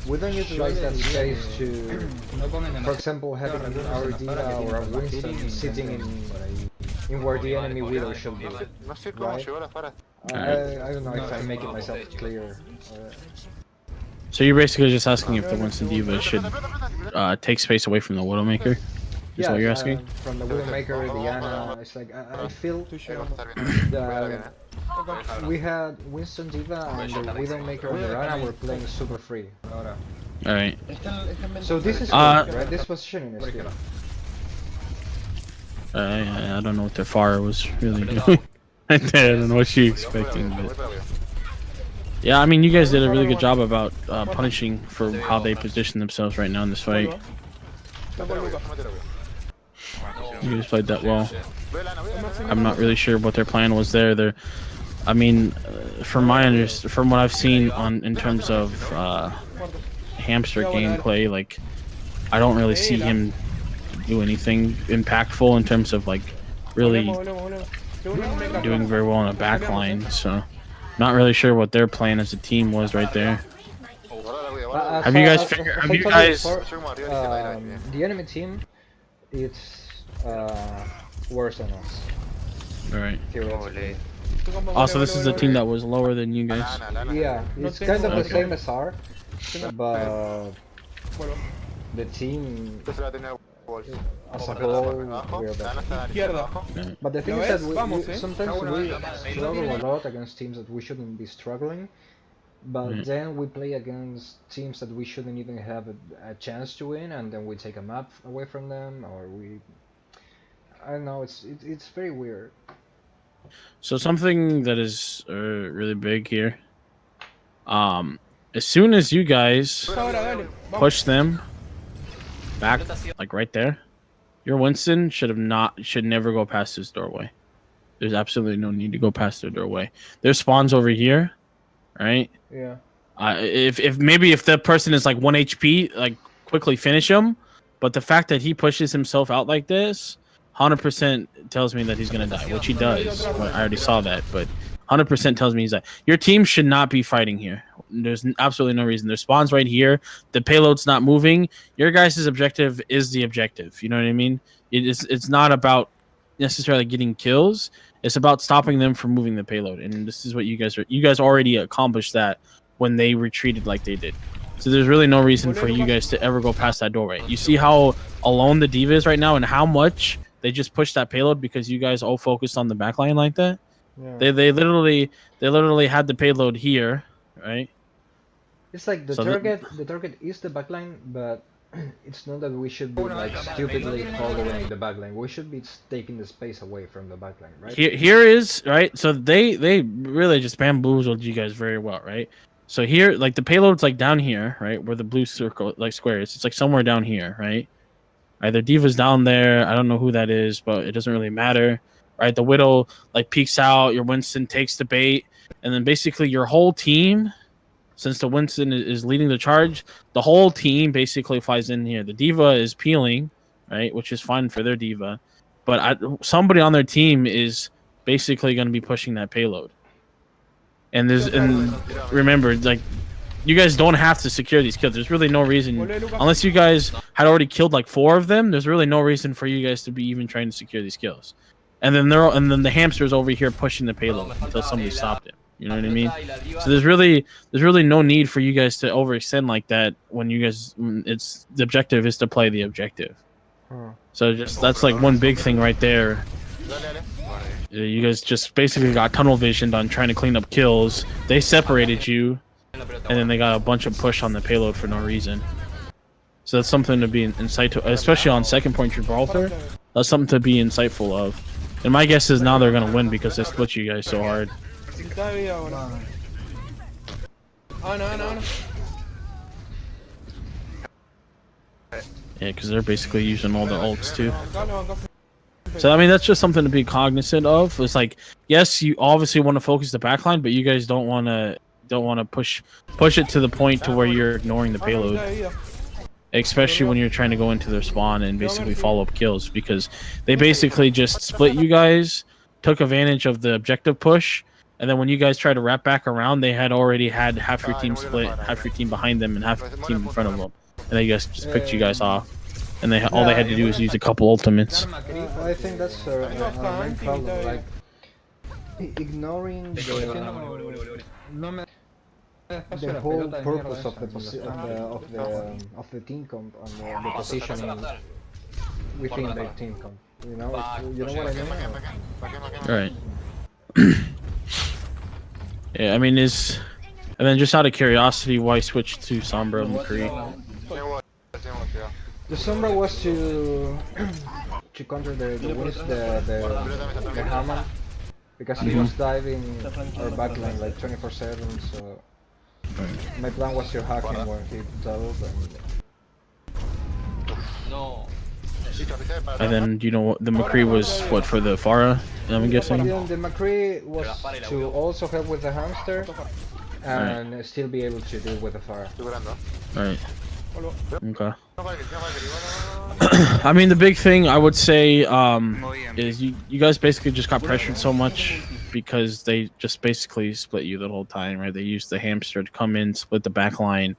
we don't utilize that space to, for example, having our Diva or our Winston sitting in where the enemy Widow should be. No sé cómo Right. llegó a la para. I don't know if I'm making myself clear. So you're basically just asking if the Winston Diva should take space away from the Widowmaker? Is what you're asking? From the Widowmaker, Diana, it's like I feel that we had Winston Diva and the Widowmaker and Mirana were playing super free. Alright. So this is good, right? This positioning is good. I don't know what their fire was really doing. I don't know what she expecting, but yeah, I mean, you guys did a really good job about punishing for how they position themselves right now in this fight. You guys played that well. I'm not really sure what their plan was there. I mean, from what I've seen in terms of Hamster gameplay, like I don't really see him do anything impactful in terms of like really doing very well in a backline. So, not really sure what their plan as a team was right there. Have you guys figured? Have you guys? The enemy team, it's worse than us. All right. Theoretically. Also, this is the team that was lower than you guys. Yeah, it's kind of the same as our, but the team as a whole, we're better. But the thing is that sometimes we struggle a lot against teams that we shouldn't be struggling, but then we play against teams that we shouldn't even have a chance to win, and then we take a map away from them, or I don't know, it's very weird. So something that is really big here. As soon as you guys push them back, like right there, your Winston should never go past this doorway. There's absolutely no need to go past their doorway. There's spawns over here, right? Yeah. If maybe if the person is like 1 HP, like quickly finish him. But the fact that he pushes himself out like this, 100% tells me that he's gonna die, which he does. Well, I already saw that, but 100% tells me he's like, your team should not be fighting here. There's absolutely no reason. There's spawns right here. The payload's not moving. Your guys' objective is the objective. You know what I mean? It's not about necessarily getting kills. It's about stopping them from moving the payload. And this is what you guys already accomplished that when they retreated like they did. So there's really no reason for you guys to ever go past that doorway. You see how alone the Diva is right now and how much they just pushed that payload because you guys all focused on the backline like that? Yeah. They literally had the payload here, right? It's like the target is the backline, but it's not that we should be like stupidly following the backline. We should be taking the space away from the backline, right? Here is right. So they really just bamboozled you guys very well, right? So here, like the payload's like down here, right, where the blue circle like square is. It's like somewhere down here, right? Either Diva's down there. I don't know who that is, but it doesn't really matter, right? The Widow like peeks out. Your Winston takes the bait, and then basically your whole team. Since the Winston is leading the charge, the whole team basically flies in here. The Diva is peeling, right, which is fine for their Diva. But somebody on their team is basically going to be pushing that payload. And remember, like, you guys don't have to secure these kills. There's really no reason, unless you guys had already killed like 4 of them. There's really no reason for you guys to be even trying to secure these kills. And then the Hamster's over here pushing the payload until somebody stopped him. You know what I mean? So there's really no need for you guys to overextend like that when you guys the objective is to play the objective. So that's like one big thing right there. You guys just basically got tunnel visioned on trying to clean up kills. They separated you, and then they got a bunch of push on the payload for no reason. So that's something to be insightful, especially on second point Gibraltar. That's something to be insightful of. And my guess is now they're gonna win because they split you guys so hard. Yeah, because they're basically using all their ults too. So I mean, that's just something to be cognizant of. It's like, yes, you obviously want to focus the backline, but you guys don't want to push it to the point to where you're ignoring the payload. Especially when you're trying to go into their spawn and basically follow up kills, because they basically just split you guys, took advantage of the objective push, And then when you guys tried to wrap back around, they had already had half your team split, half your team behind them, and half the team in front of them. And they just picked you guys off. And all they had to do was use a couple ultimates. I think that's our main problem, like ignoring the whole purpose of the team comp and the positioning within the team comp. You know what I mean? Right. Yeah, I mean, and then just out of curiosity, why switch to Sombra and McCree? The Sombra was to counter the Hammond, because he was diving our backline like 24/7. So my plan was to hack him when he dove. No. And then the McCree was what for the Pharah? I'm guessing. The McCree was to also help with the hamster and still be able to deal with the Pharah. Right. Okay. I mean, the big thing I would say is you guys basically just got pressured so much because they just basically split you the whole time, right? They used the hamster to come in, split the back line.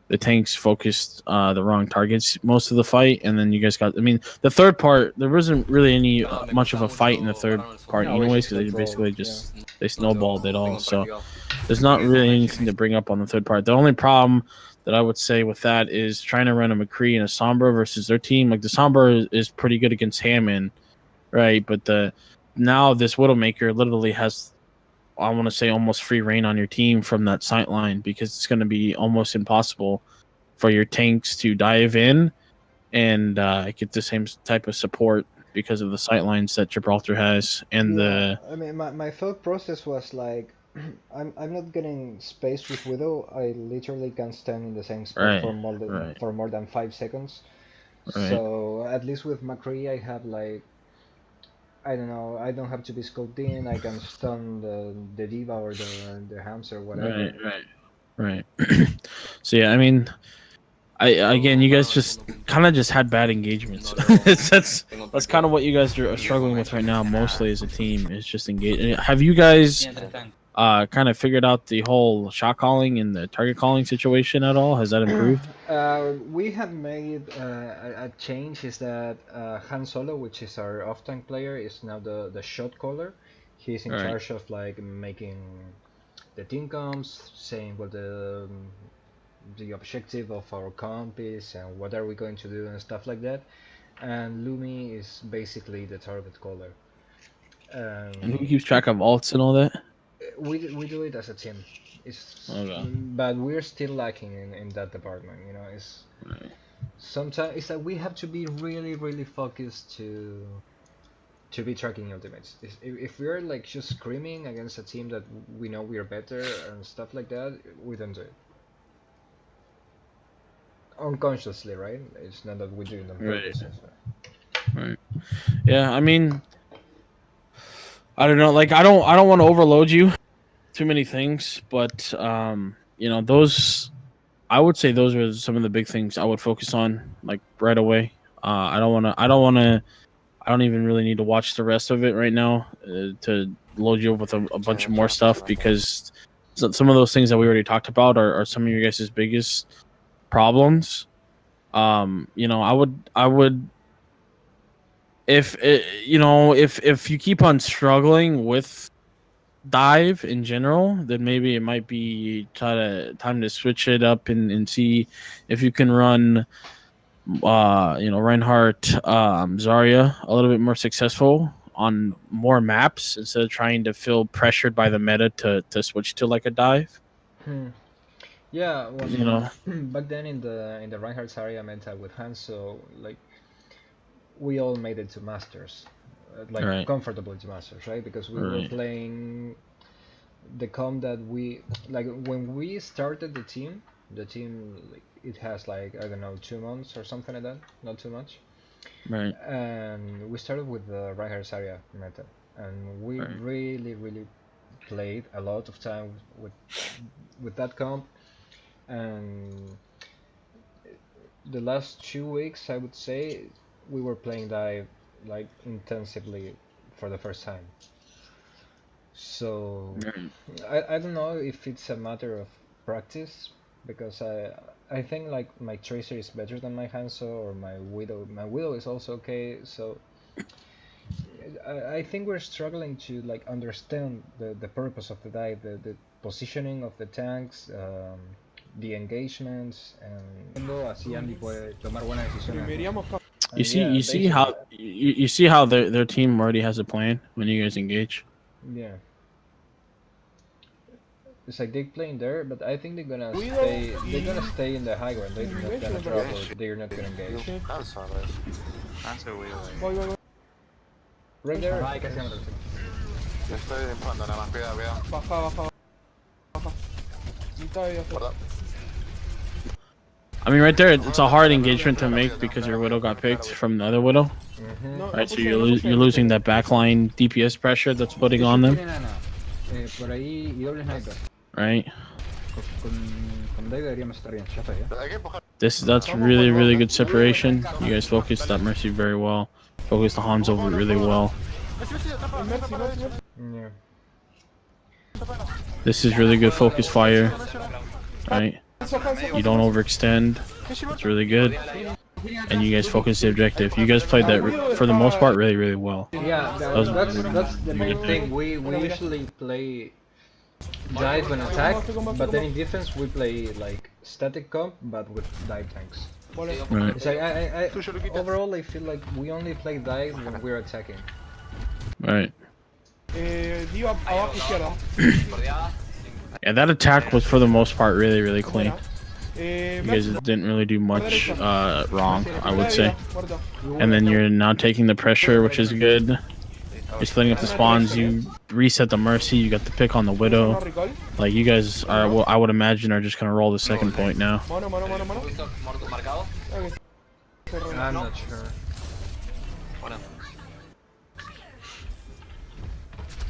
The tanks focused the wrong targets most of the fight, and then you guys got. I mean, the third part there wasn't really any much of a fight in the third part, anyways, because they basically just they snowballed it all. So there's not really anything to bring up on the third part. The only problem that I would say with that is trying to run a McCree and a Sombra versus their team. Like the Sombra is pretty good against Hammond, right? But now this Widowmaker literally has, I want to say, almost free reign on your team from that sight line, because it's going to be almost impossible for your tanks to dive in and get the same type of support because of the sight lines that Gibraltar has. And I mean, my thought process was like, I'm not getting space with Widow. I literally can stand in the same spot for more than 5 seconds. Right. So at least with McCree, I have like, I don't know, I don't have to be scoped in. I can stun the D.Va or the hamster or whatever. Right. So yeah, I mean, again, you guys just kind of had bad engagements. that's kind of what you guys are struggling with right now, mostly as a team. Is just engaging. Have you guys kind of figured out the whole shot calling and the target calling situation at all? Has that improved? We have made a change. Is that Han Solo, which is our off-tank player, is now the shot caller. He's in charge of like making the team comps, saying what the objective of our comp is and what are we going to do and stuff like that. And Lumi is basically the target caller. And who keeps track of alts and all that? We do it as a team. But we're still lacking in that department. You know, sometimes it's like we have to be really focused to be tracking ultimates. If we're like just screaming against a team that we know we're better and stuff like that, we don't do it. Unconsciously, right? It's not that we do it on purpose. Right. Yeah, I mean, I don't know. Like, I don't want to overload you too many things, but those, I would say those are some of the big things I would focus on like right away. I don't even really need to watch the rest of it right now to load you up with a bunch of more stuff, because some of those things that we already talked about are some of your guys' biggest problems. I would if you keep on struggling with dive in general, then maybe it might be time to switch it up and see if you can run Reinhardt, Zarya a little bit more successful on more maps instead of trying to feel pressured by the meta to switch to like a dive. Yeah, well, back then in the Reinhardt Zarya meta with Hanzo, like we all made it to Masters, comfortably to Masters, right? Because we were playing the comp that we like when we started the team. The team like, it has like, I don't know, 2 months or something like that, not too much. Right. And we started with the Reinhardt Zarya meta, and we really played a lot of time with that comp. And the last 2 weeks, I would say, we were playing dive like intensively for the first time. So I don't know if it's a matter of practice, because I think like my Tracer is better than my Hanzo, or my Widow. My Widow is also okay. So I think we're struggling to like understand the purpose of the dive, the positioning of the tanks, the engagements, and así Andy puede tomar buenas decisiones. You see how their team already has a plan when you guys engage. Yeah. It's like they're playing there, but I think they're gonna stay in the high ground. They're not gonna drop, or they're not gonna engage. Voy. Right there. Yo estoy en fondo, nada más. Cuidado. Baja. Perdón. I mean, right there, it's a hard engagement to make because your Widow got picked from the other Widow. Right, so you're losing that backline DPS pressure that's putting on them. Right. That's really good separation. You guys focused that Mercy very well. Focused the Hanzo really well. Yeah. This is really good focus fire. Right. You don't overextend. It's really good. And you guys focus the objective. You guys played that for the most part really well. Yeah, that's the main thing. We usually play dive and attack, but then in defense we play like static comp but with dive tanks. Right. It's like overall I feel like we only play dive when we're attacking. Right. Diva abajo izquierda. Yeah, that attack was for the most part really clean. You guys didn't really do much wrong, I would say. And then you're now taking the pressure, which is good. You're splitting up the spawns. You reset the Mercy. You got the pick on the Widow. Like, you guys are, well, I would imagine, are just gonna roll the second point now. I'm not sure.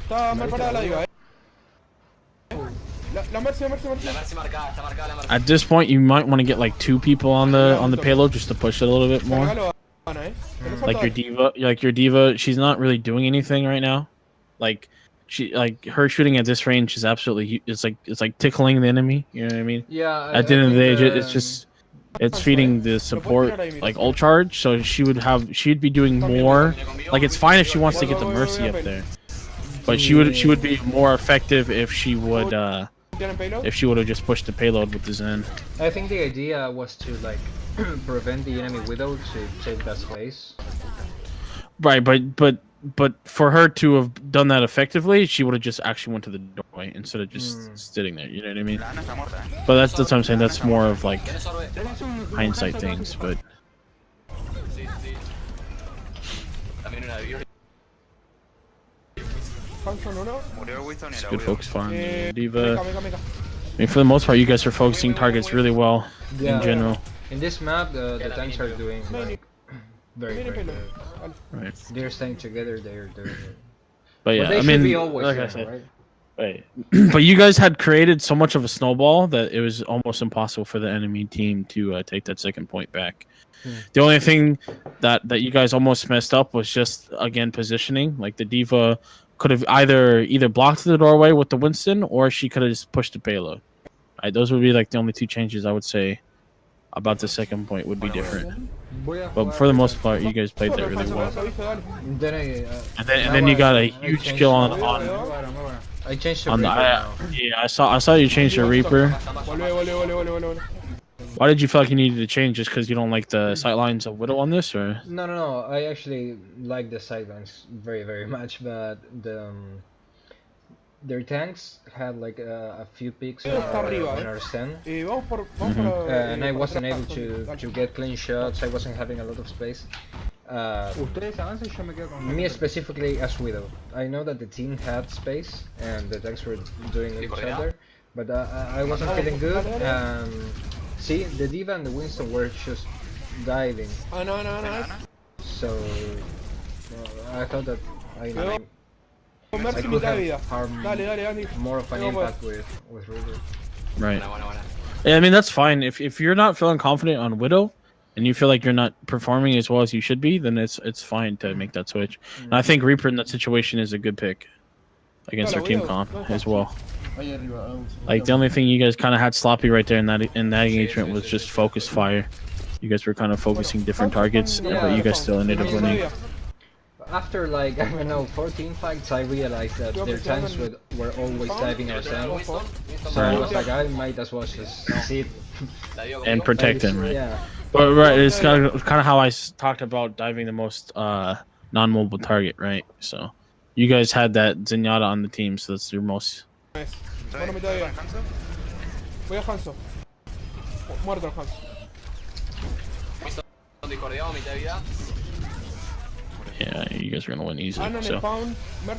Está mal parada la Diva, La Mercy. At this point, you might want to get like 2 people on the payload just to push it a little bit more. Like your diva, she's not really doing anything right now. Like her shooting at this range is absolutely, it's like tickling the enemy. You know what I mean? Yeah. At the end of the day, it's feeding the support like ult charge. So she'd be doing more. Like, it's fine if she wants to get the Mercy up there, but she would be more effective if she would have just pushed the payload with the Zen. I think the idea was to like prevent the enemy Widow to take that space. Right, but for her to have done that effectively, she would have just actually went to the doorway instead of just sitting there. You know what I mean? But that's what I'm saying. That's more of like hindsight things. But it's good focus farm. Diva. I mean, for the most part, you guys are focusing targets really well in general. In this map, the tanks are doing like very good. Right. They're staying together. They're But yeah, they I should mean, be always like there, I said, right? right. But you guys had created so much of a snowball that it was almost impossible for the enemy team to take that second point back. The only thing that you guys almost messed up was just, again, positioning. Like, the Diva could have either blocked the doorway with the Winston, or she could have just pushed the payload. Right, those would be like the only 2 changes I would say about the second point would be different. But for the most part, you guys played that really well. And then you got a huge kill on I changed to on the Reaper. yeah. I saw you change to Reaper. Why did you feel like you needed to change? Just because you don't like the sightlines of Widow on this, or? No. I actually like the sidelines very much, but their tanks had like a few peaks on our stand, and I wasn't able to get clean shots. I wasn't having a lot of space. Me specifically as Widow. I know that the team had space and the tanks were doing each other, but I wasn't feeling good. See, the Diva and the Winston were just diving. So I thought that I could have harmed more of an impact with Reaper. Right. Yeah, I mean, that's fine. If you're not feeling confident on Widow, and you feel like you're not performing as well as you should be, then it's fine to make that switch. And I think Reaper in that situation is a good pick. against our team comp as well. Like the only thing you guys kind of had sloppy right there in that engagement was just focus fire. You guys were kind of focusing different targets, but you guys still ended up winning. After like, I don't know, 14 fights, I realized that their tanks were always diving our tank. So I was like, I might as well just sit and protect him, right? Yeah. But right, it's kind of how I talked about diving the most non-mobile target, right? So you guys had that Zenyatta on the team, so that's your most. Bueno, mitad de vida. Voy a Hanzo. Muerto el Hanzo. Yeah, you guys are gonna win easy. So,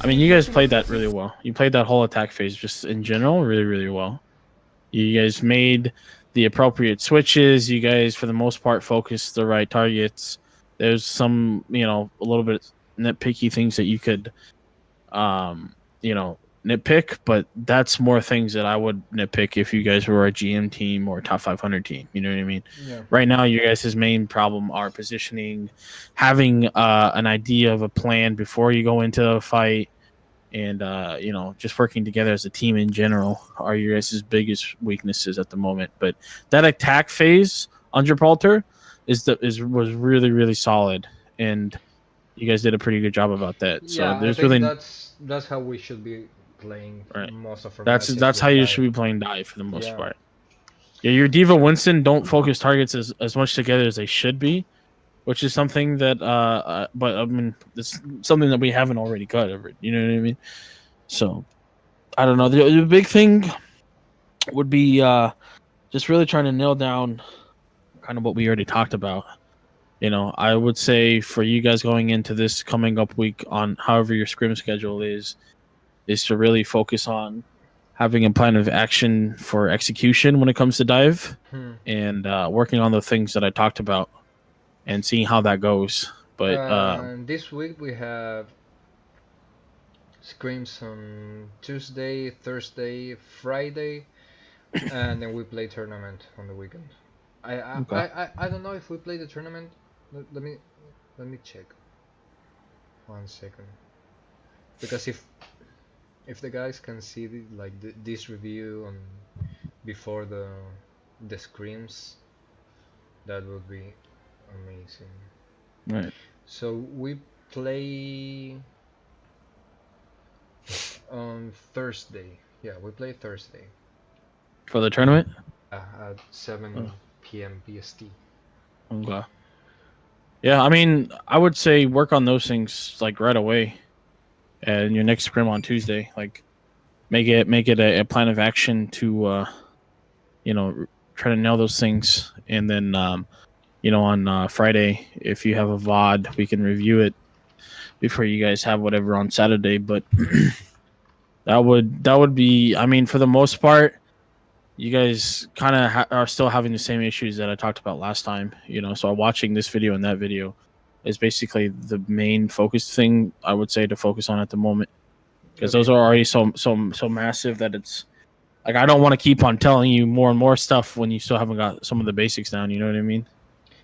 I mean, you guys played that really well. You played that whole attack phase just in general really, really well. You guys made the appropriate switches. You guys, for the most part, focused the right targets. There's some, you know, a little bit nitpicky things that you could, you know, nitpick, but that's more things that I would nitpick if you guys were a GM team or a top 500 team. You know what I mean? Yeah. Right now, you guys' main problem are positioning, having an idea of a plan before you go into a fight, and you know, just working together as a team in general are your guys' biggest weaknesses at the moment. But that attack phase on Gibraltar was really, really solid, and you guys did a pretty good job about that. So yeah, there's I think really that's how we should be playing most of our that's matches how with you dive. should be playing dive for the most part. Yeah, your Diva Winston don't focus targets as much together as they should be, which is something that but I mean, it's something that we haven't already covered. You know what I mean? So I don't know. The big thing would be just really trying to nail down kind of what we already talked about. You know, I would say for you guys going into this coming up week on however your scrim schedule is to really focus on having a plan of action for execution when it comes to dive and working on the things that I talked about and seeing how that goes. But this week we have scrims on Tuesday, Thursday, Friday, and then we play tournament on the weekend. I don't know if we play the tournament. Let me check. 1 second. Because if the guys can see this review on before the scrims, that would be amazing. Right. So we play on Thursday. Yeah, we play Thursday. For the tournament? At 7 p.m. BST. Okay. Yeah, I mean, I would say work on those things like right away. And your next scrim on Tuesday, like make it a plan of action to you know, try to nail those things, and then you know, on Friday, if you have a VOD, we can review it before you guys have whatever on Saturday. But that would be, I mean, for the most part, you guys kind of are still having the same issues that I talked about last time. You know, so watching this video and that video is basically the main focus thing I would say to focus on at the moment, because those are already so massive that it's like I don't want to keep on telling you more and more stuff when you still haven't got some of the basics down. You know what I mean?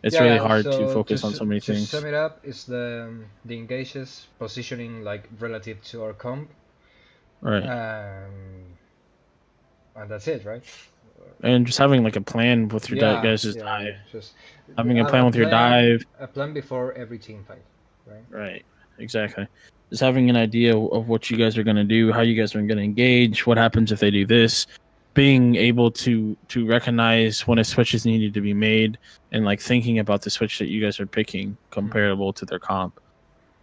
It's really hard to focus on so many things. To sum it up, it's the engages positioning like relative to our comp, right? And that's it, right? And just having like a plan with your guys' dive. Just having a plan with your dive. A plan before every team fight, right? Right, exactly. Just having an idea of what you guys are going to do, how you guys are going to engage, what happens if they do this, being able to recognize when a switch is needed to be made, and like thinking about the switch that you guys are picking comparable to their comp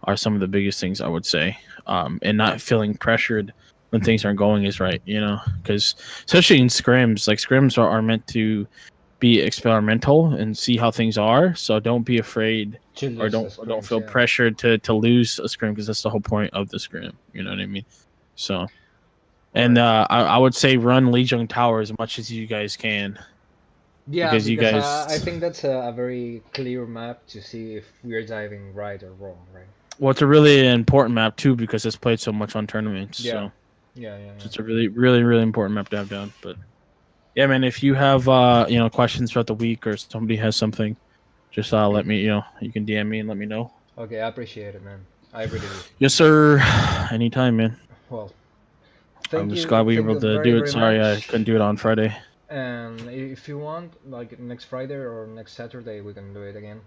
are some of the biggest things I would say. And not feeling pressured when things aren't going as right, you know, because especially in scrims, like scrims are meant to be experimental and see how things are. So don't be afraid or don't feel pressured to lose a scrim, because that's the whole point of the scrim. You know what I mean? So, and I would say run Lijiang Tower as much as you guys can. Yeah, because you guys. I think that's a very clear map to see if we're diving right or wrong, right? Well, it's a really important map too because it's played so much on tournaments. Yeah. So. Yeah. So it's a really, really, really important map to have down. But yeah, man, if you have you know, questions throughout the week or somebody has something, just let me, you know, you can DM me and let me know. Okay, I appreciate it, man. I really do. Yes, sir. Anytime, man. Well, I'm just glad we were able to do it. Sorry, I couldn't do it on Friday. And if you want, like next Friday or next Saturday, we can do it again.